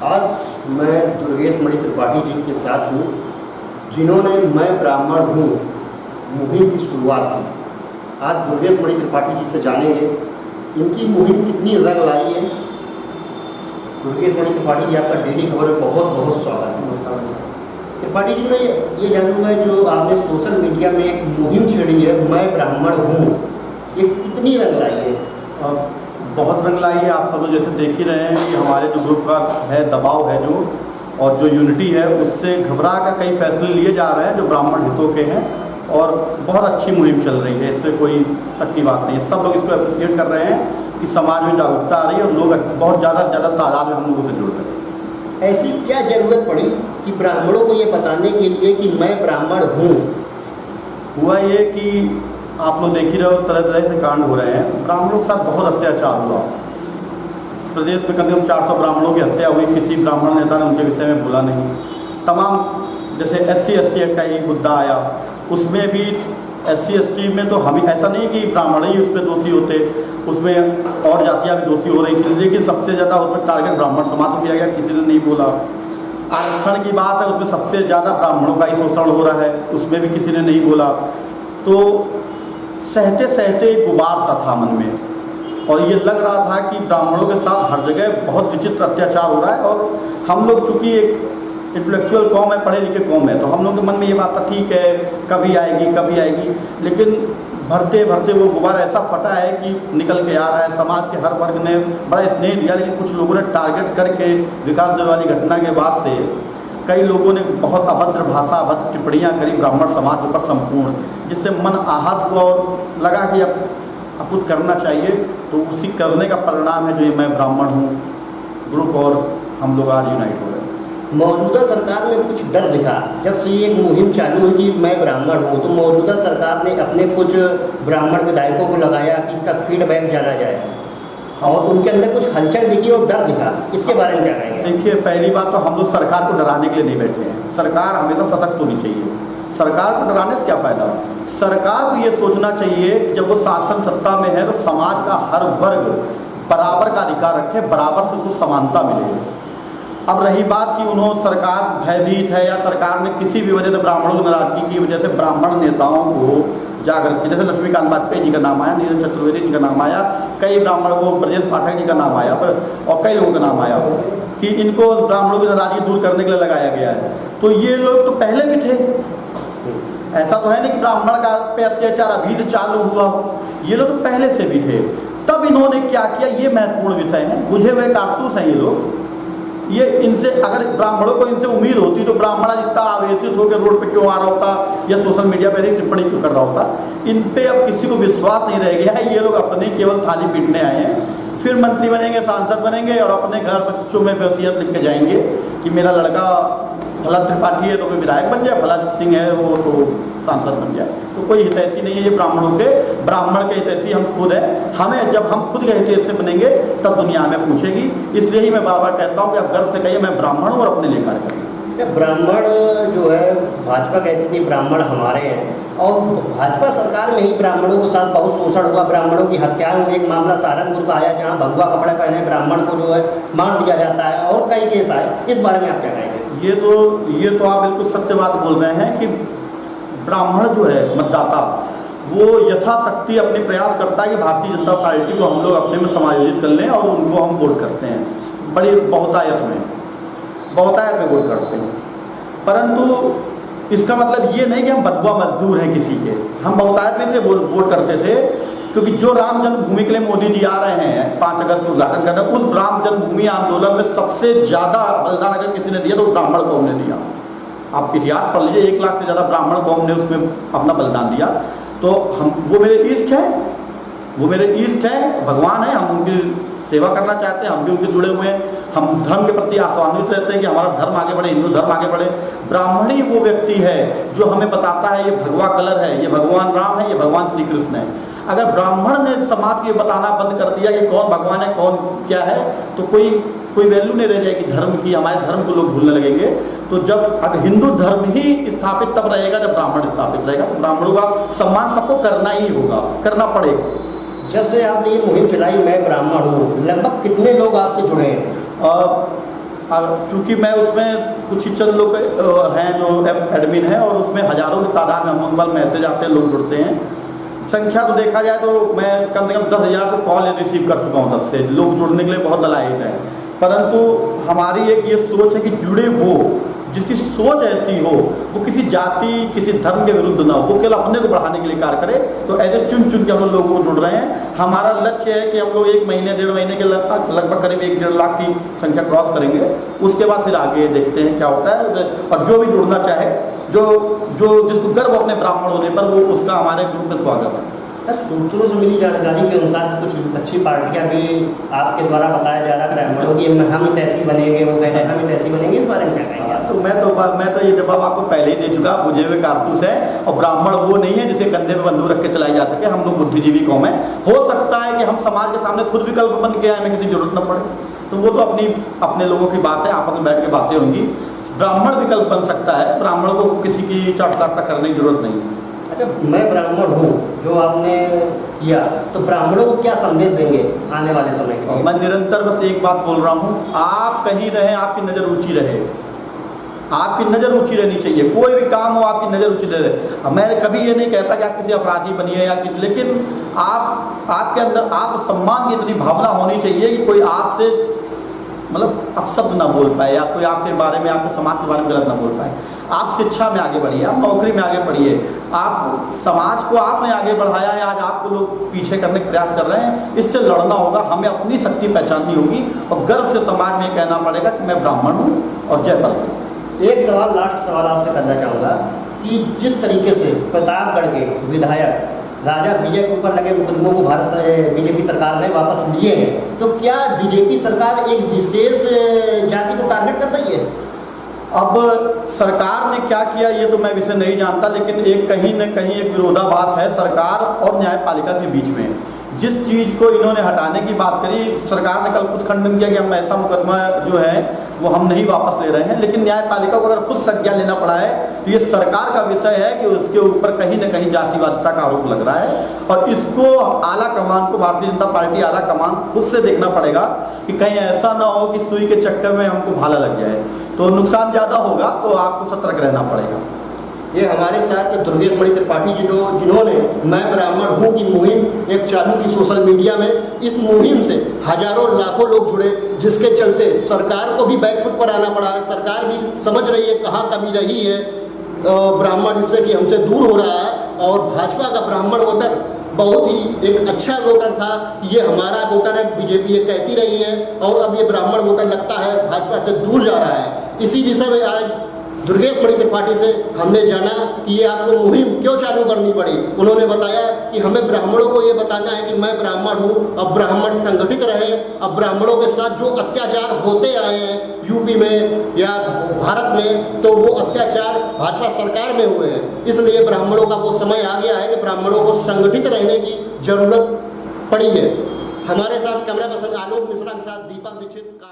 आज मैं दुर्गेश मणि त्रिपाठी जी के साथ हूँ, जिन्होंने मैं ब्राह्मण हूँ मुहिम की शुरुआत की। आज दुर्गेश मणि त्रिपाठी जी से जानेंगे इनकी मुहिम कितनी रंग लाई है। दुर्गेश मणि त्रिपाठी जी, आपका डेली खबर में बहुत बहुत स्वागत है। नमस्कार त्रिपाठी जी, मैं ये जानूँगा, जो आपने सोशल मीडिया में एक मुहिम छेड़ी है मैं ब्राह्मण हूँ, ये कितनी रंग लाई है? बहुत रंग लाई है। आप सब लोग जैसे देख ही रहे हैं कि हमारे जो ग्रुप का है दबाव है जो, और जो यूनिटी है, उससे घबरा कर कई फैसले लिए जा रहे हैं जो ब्राह्मण हितों के हैं, और बहुत अच्छी मुहिम चल रही है। इसमें कोई शक की बात नहीं है। सब लोग इसको अप्रिशिएट कर रहे हैं कि समाज में जागरूकता आ रही है और लोग बहुत ज़्यादा तादाद में हम लोगों से जुड़ रहे हैं। ऐसी क्या ज़रूरत पड़ी कि ब्राह्मणों को ये बताने के लिए कि मैं ब्राह्मण हूँ? हुआ ये कि आप लोग देख ही रहे हो, तरह तरह से कांड हो रहे हैं। ब्राह्मणों के साथ बहुत अत्याचार हुआ। प्रदेश में कम से कम 400 ब्राह्मणों की हत्या हुई। किसी ब्राह्मण नेता ने उनके विषय में बोला नहीं। तमाम जैसे SC/ST एक्ट का एक मुद्दा आया, उसमें भी SC/ST में तो हम ऐसा नहीं कि ब्राह्मण ही उसमें दोषी होते, उसमें और जातियाँ भी दोषी हो रही थी, लेकिन सबसे ज़्यादा उसमें टारगेट ब्राह्मण समाज को किया गया। किसी ने नहीं बोला। आरक्षण की बात है, उसमें सबसे ज़्यादा ब्राह्मणों का ही शोषण हो रहा है, उसमें भी किसी ने नहीं बोला। तो सहते सहते एक गुबार सा था मन में, और ये लग रहा था कि ब्राह्मणों के साथ हर जगह बहुत विचित्र अत्याचार हो रहा है। और हम लोग चूँकि एक इंटेलेक्चुअल कौम है, पढ़े लिखे कौम है, तो हम लोग के मन में ये बात था ठीक है कभी आएगी, लेकिन भरते भरते वो गुबार ऐसा फटा है कि निकल के आ रहा है। समाज के हर वर्ग ने बड़ा स्नेह दिया, लेकिन कुछ लोगों ने टारगेट करके विकास देव वाली घटना के बाद से कई लोगों ने बहुत अभद्र भाषा, अभद्र टिप्पणियाँ करी ब्राह्मण समाज के ऊपर संपूर्ण, जिससे मन आहत हुआ और लगा कि अब कुछ करना चाहिए। तो उसी करने का परिणाम है जो ये मैं ब्राह्मण हूँ ग्रुप, और हम लोग आज यूनाइट हो रहे हैं। मौजूदा सरकार में कुछ डर दिखा जब से ये मुहिम चालू हुई कि मैं ब्राह्मण हूँ, तो मौजूदा सरकार ने अपने कुछ ब्राह्मण विधायकों को लगाया कि इसका फीडबैक जाना जाए, और उनके अंदर कुछ हलचल दिखी और डर दिखा। इसके बारे में क्या कहेंगे? देखिए, पहली बात तो हम लोग सरकार को डराने के लिए नहीं बैठे हैं। सरकार हमेशा सशक्त होनी चाहिए। सरकार को डराने से क्या फ़ायदा? सरकार को ये सोचना चाहिए कि जब वो शासन सत्ता में है तो समाज का हर वर्ग बराबर का अधिकार रखे, बराबर से उसको समानता मिले। अब रही बात कि उन्होंने सरकार भयभीत है या सरकार ने किसी भी वजह से ब्राह्मणों की नाराजगी की वजह से ब्राह्मण नेताओं को जागृत किया, जैसे लक्ष्मीकांत वाजपेयी जी का नाम आया, नीरज चतुर्वेदी जी का नाम आया, कई ब्राह्मण को ब्रजेश पाठक जी का नाम आया, और कई लोगों का नाम आया कि इनको ब्राह्मणों की नाराजगी दूर करने के लिए लगाया गया है। तो ये लोग तो पहले भी थे। ऐसा तो है नहीं कि ब्राह्मण का पे अत्याचार अभी से चालू हुआ, ये लोग तो पहले से भी थे। तब इन्होंने क्या किया, ये महत्वपूर्ण विषय है। बुझे हुए कारतूस हैं ये लोग। ये इनसे अगर ब्राह्मणों को इनसे उम्मीद होती तो ब्राह्मण जितना आवेशित होकर रोड पे क्यों आ रहा होता या सोशल मीडिया पर एक टिप्पणी क्यों कर रहा होता। इन पे अब किसी को विश्वास नहीं रह गया है। ये लोग अपने केवल थाली पीटने आए हैं, फिर मंत्री बनेंगे, सांसद बनेंगे, और अपने घर बच्चों में वसीयत लिख के जाएंगे कि मेरा लड़का फला त्रिपाठी है तो कोई विधायक बन जाए, फला सिंह है वो तो सांसद बन जाए। तो कोई हितैषी नहीं है ये ब्राह्मणों के। ब्राह्मण के हितैषी हम खुद हैं। हमें जब हम खुद के हितैषी बनेंगे तब दुनिया हमें पूछेगी। इसलिए ही मैं बार बार कहता हूँ कि आप गर्व से कहिए मैं ब्राह्मण हूँ और अपने लिए कार्य करें। ब्राह्मण जो है, भाजपा कहती थी ब्राह्मण हमारे हैं, और भाजपा सरकार में ही ब्राह्मणों के साथ बहुत शोषण हुआ, ब्राह्मणों की हत्या हुई। एक मामला सहारनपुर का आया जहाँ भगवा कपड़े पहने ब्राह्मण को जो है मार दिया जाता है, और कई केस आए। इस बारे में आप क्या कहेंगे? ये तो आप बिल्कुल सत्य बात बोल रहे हैं कि ब्राह्मण जो है मतदाता, वो यथाशक्ति अपने प्रयास करता है कि भारतीय जनता पार्टी को हम लोग अपने में समायोजित कर लें और उनको हम वोट करते हैं। बड़ी बहुतायत में वोट करते हैं। परंतु इसका मतलब ये नहीं कि हम बदुआ मजदूर हैं किसी के। हम बहुतायत में इसलिए वोट करते थे क्योंकि जो राम जन्मभूमि के लिए मोदी जी आ रहे हैं 5 अगस्त को उद्घाटन करने, उस राम जन्मभूमि आंदोलन में सबसे ज़्यादा बलिदान अगर किसी ने दिया तो ब्राह्मण कौम ने दिया। आप इतिहास पढ़ लीजिए, 1 लाख से ज़्यादा ब्राह्मण कौम ने उसमें अपना बलिदान दिया। तो वो मेरे ईष्ट है, भगवान है। हम उनकी सेवा करना चाहते हैं, हम भी उनके जुड़े हुए हैं। हम धर्म के प्रति आशान्वित रहते हैं कि हमारा धर्म आगे बढ़े, हिंदू धर्म आगे बढ़े। ब्राह्मण ही वो व्यक्ति है जो हमें बताता है ये भगवा कलर है, ये भगवान राम है, ये भगवान श्री कृष्ण है। अगर ब्राह्मण ने समाज के बताना बंद कर दिया कि कौन भगवान है कौन क्या है, तो कोई वैल्यू नहीं रह जाएगी धर्म की। हमारे धर्म को लोग भूलने लगेंगे। तो जब अब हिंदू धर्म ही स्थापित तब रहेगा जब ब्राह्मण स्थापित रहेगा। तो ब्राह्मणों का सम्मान सबको करना ही होगा, करना पड़ेगा। जब से आपने ये मुहिम चलाई मैं ब्राह्मण हूँ, लगभग कितने लोग आपसे जुड़े हैं? चूँकि मैं उसमें कुछ ही चंद लोग हैं जो एडमिन हैं, और उसमें हज़ारों की तादाद में अमूमन मैसेज आते हैं, लोग जुड़ते हैं। संख्या तो देखा जाए तो मैं कम से कम 10,000 को कॉल रिसीव कर चुका हूँ, तब से लोग जुड़ने के लिए बहुत ललायत हैं। परंतु हमारी एक ये सोच है कि जुड़े वो जिसकी सोच ऐसी हो, वो किसी जाति किसी धर्म के विरुद्ध ना हो, वो केवल अपने को बढ़ाने के लिए कार्य करे। तो ऐसे चुन चुन के हम लोगों को जुड़ रहे हैं। हमारा लक्ष्य है कि हम लोग 1 महीने 1.5 महीने के लगभग करीब 1-1.5 लाख की संख्या क्रॉस करेंगे। उसके बाद फिर आगे देखते हैं क्या होता है। और जो भी जुड़ना चाहे, जो जिसको गर्व अपने ब्राह्मण होने पर, वो उसका हमारे ग्रुप में स्वागत है। सूत्रों से मिली जानकारी के अनुसार कुछ अच्छी पार्टियां भी आपके द्वारा बताया जा रहा है ब्राह्मणों की, हम ही तैसी बनेंगे, वो कहते हैं हम ही तैसी बनेंगे, इस बारे में क्या कहेंगे? तो मैं तो ये जवाब आपको पहले ही दे चुका। बुझे हुए कारतूस है, और ब्राह्मण वो नहीं है जिसे कंधे पे बंदूक रख के चलाई जा सके। हम लोग बुद्धिजीवी कौम है। हो सकता है कि हम समाज के सामने खुद विकल्प बन के आए, हमें किसी जरूरत न पड़े, तो वो तो अपने लोगों की बात है, आपस में बैठ के बातें होंगी। ब्राह्मण विकल्प बन सकता है, ब्राह्मणों को किसी की चाटकारिता करने की जरूरत नहीं है। अच्छा, मैं ब्राह्मण हूँ जो आपने किया, तो ब्राह्मणों को क्या संदेश देंगे आने वाले समय में? मैं निरंतर बस एक बात बोल रहा हूँ, आप कहीं रहें, आपकी नज़र ऊंची रहे, आपकी नज़र ऊंची रहनी चाहिए। कोई भी काम हो, आपकी नज़र ऊंची रहे। मैं कभी ये नहीं कहता कि आप किसी अपराधी बनिए या किसी, लेकिन आपके अंदर आत्मसम्मान की इतनी भावना होनी चाहिए कि कोई आपसे मतलब अपशब्द ना बोल पाए, या कोई आपके बारे में, आपके समाज के बारे में गलत ना बोल पाए। आप शिक्षा में आगे बढ़िए, आप नौकरी में आगे बढ़िए, आप समाज को आपने आगे बढ़ाया है, आज आपको लोग पीछे करने का प्रयास कर रहे हैं। इससे लड़ना होगा, हमें अपनी शक्ति पहचाननी होगी, और गर्व से समाज में कहना पड़ेगा कि मैं ब्राह्मण हूँ, और जय बल। एक सवाल, लास्ट सवाल आपसे करना चाहूँगा कि जिस तरीके से प्रतापगढ़ के विधायक राजा विजय के ऊपर लगे मुकदमों को भारत से बीजेपी सरकार ने वापस लिए हैं, तो क्या बीजेपी सरकार एक विशेष जाति को टारगेट कर रही है? अब सरकार ने क्या किया ये तो मैं विषय नहीं जानता, लेकिन एक कहीं न कहीं एक विरोधाभास है सरकार और न्यायपालिका के बीच में। जिस चीज़ को इन्होंने हटाने की बात करी, सरकार ने कल खुद खंडन किया कि हम ऐसा मुकदमा जो है वो हम नहीं वापस ले रहे हैं, लेकिन न्यायपालिका को अगर खुद संज्ञान लेना पड़ा है तो ये सरकार का विषय है कि उसके ऊपर कहीं न कहीं जातिवादिता का आरोप लग रहा है। और इसको आला कमान को, भारतीय जनता पार्टी आला कमान खुद से देखना पड़ेगा कि कहीं ऐसा ना हो कि सुई के चक्कर में हमको भाला लग जाए, तो नुकसान ज़्यादा होगा, तो आपको सतर्क रहना पड़ेगा। ये हमारे साथ दुर्गेश मणि त्रिपाठी जी जिन्होंने मैं ब्राह्मण हूँ की मुहिम एक चालू की सोशल मीडिया में। इस मुहिम से हजारों लाखों लोग जुड़े, जिसके चलते सरकार को भी बैकफुट पर आना पड़ा है। सरकार भी समझ रही है कहाँ कमी रही है ब्राह्मण इससे कि हमसे दूर हो रहा है। और भाजपा का ब्राह्मण वोटर बहुत ही एक अच्छा वोटर था, ये हमारा वोटर है, बीजेपी ये कहती रही है, और अब ये ब्राह्मण वोटर लगता है भाजपा से दूर जा रहा है। इसी विषय में आज दुर्गेश मणि त्रिपाठी से हमने जाना कि ये आपको मुहिम क्यों चालू करनी पड़ी। उन्होंने बताया कि हमें ब्राह्मणों को ये बताना है कि मैं ब्राह्मण हूँ, अब ब्राह्मण संगठित रहे। अब ब्राह्मणों के साथ जो अत्याचार होते आए हैं यूपी में या भारत में, तो वो अत्याचार भाजपा सरकार में हुए हैं। इसलिए ब्राह्मणों का वो समय आ गया है कि ब्राह्मणों को संगठित रहने की जरूरत पड़ी है। हमारे साथ कैमरा पर्सन आलोक मिश्रा के साथ दीपक दीक्षित का